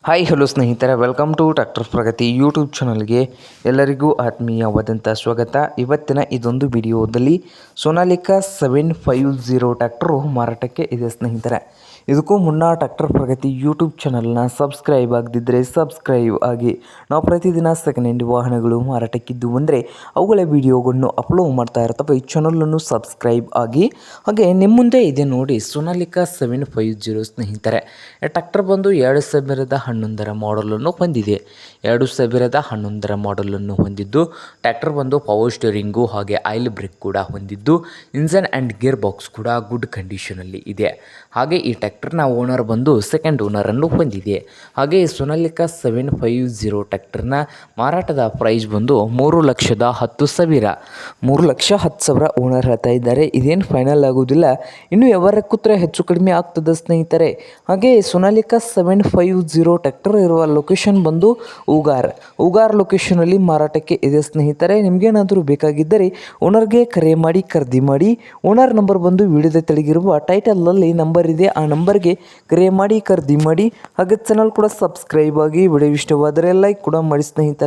Hi hello ಸ್ನೇಹಿತರೆ, welcome to tractor Pragati YouTube ಚಾನಲ್ಗೆ ಎಲ್ಲರಿಗೂ ಆತ್ಮೀಯವಾದಂಥ ಸ್ವಾಗತ. ಇವತ್ತಿನ ಇದೊಂದು ವಿಡಿಯೋದಲ್ಲಿ ಸೋನಾಲಿಕಾ 750 ಟ್ರ್ಯಾಕ್ಟರು ಮಾರಾಟಕ್ಕೆ ಇದೆ ಸ್ನೇಹಿತರೆ. ಇದಕ್ಕೂ ಮುನ್ನ ಟ್ರ್ಯಾಕ್ಟರ್ ಪ್ರಗತಿ ಯೂಟ್ಯೂಬ್ ಚಾನಲ್ನ ಸಬ್ಸ್ಕ್ರೈಬ್ ಆಗದಿದ್ದರೆ ಸಬ್ಸ್ಕ್ರೈಬ್ ಆಗಿ. ನಾವು ಪ್ರತಿದಿನ ಸೆಕೆಂಡ್ ಹ್ಯಾಂಡ್ ವಾಹನಗಳು ಮಾರಾಟಕ್ಕಿದ್ದು ಅಂದರೆ ಅವುಗಳ ವಿಡಿಯೋಗಳನ್ನು ಅಪ್ಲೋಡ್ ಮಾಡ್ತಾ ಇರ್ತವೆ. ಈ ಚಾನಲನ್ನು ಸಬ್ಸ್ಕ್ರೈಬ್ ಆಗಿ. ಹಾಗೆ ನಿಮ್ಮ ಮುಂದೆ ಇದೆ ನೋಡಿ ಸೋನಾಲಿಕಾ 750 ಸ್ನೇಹಿತರೆ. ಟ್ರ್ಯಾಕ್ಟರ್ ಬಂದು 2011 ಮಾಡಲನ್ನು ಹೊಂದಿದೆ. 2011 ಮಾಡಲನ್ನು ಹೊಂದಿದ್ದು ಟ್ರ್ಯಾಕ್ಟರ್ ಬಂದು ಪವರ್ ಸ್ಟೀರಿಂಗು ಹಾಗೆ ಆಯಿಲ್ ಬ್ರೇಕ್ ಕೂಡ ಹೊಂದಿದ್ದು ಇಂಜನ್ ಆ್ಯಂಡ್ ಗೇರ್ ಬಾಕ್ಸ್ ಕೂಡ ಗುಡ್ ಕಂಡೀಷನಲ್ಲಿ ಇದೆ. ಹಾಗೆ ಈ ಟ್ರ್ಯಾಕ್ಟರ್ನ ಓನರ್ ಬಂದು ಸೆಕೆಂಡ್ ಓನರನ್ನು ಹೊಂದಿದೆ. ಹಾಗೆ ಸೋನಾಲಿಕಾ 750 ಟ್ರ್ಯಾಕ್ಟರ್ನ ಮಾರಾಟದ ಪ್ರೈಸ್ ಬಂದು 3,10,000 3,10,000 ಓನರ್ ಹೇಳ್ತಾ ಇದ್ದಾರೆ. ಇದೇನು ಫೈನಲ್ ಆಗೋದಿಲ್ಲ, ಇನ್ನು ವ್ಯವಹಾರ ಕೂತ್ರೆ ಹೆಚ್ಚು ಕಡಿಮೆ ಆಗ್ತದೆ ಸ್ನೇಹಿತರೆ. ಹಾಗೆ ಸೋನಾಲಿಕಾ 750 ಟ್ರ್ಯಾಕ್ಟರ್ ಇರುವ ಲೊಕೇಶನ್ ಬಂದು ಉಗಾರ್ ಲೊಕೇಶನಲ್ಲಿ ಮಾರಾಟಕ್ಕೆ ಇದೆ ಸ್ನೇಹಿತರೆ. ನಿಮಗೇನಾದರೂ ಬೇಕಾಗಿದ್ದರೆ ಓನರ್ಗೆ ಕರೆ ಮಾಡಿ ಖರೀದಿ ಮಾಡಿ. ಓನರ್ ನಂಬರ್ ಬಂದು ವಿಡಿಯೋದ ತೆಳಗಿರುವ ಟೈಟಲಲ್ಲಿ ನಂಬರ್ ಇದೆ, ಆ ನಂಬರ್ಗೆ ಕರೆ ಮಾಡಿ ಖರೀದಿ ಮಾಡಿ. ಹಾಗೆ ಚಾನಲ್ ಕೂಡ ಸಬ್ಸ್ಕ್ರೈಬ್ ಆಗಿ. ವಿಡಿಯೋ ಇಷ್ಟವಾದರೆ ಲೈಕ್ ಕೂಡ ಮಾಡಿ ಸ್ನೇಹಿತರೆ.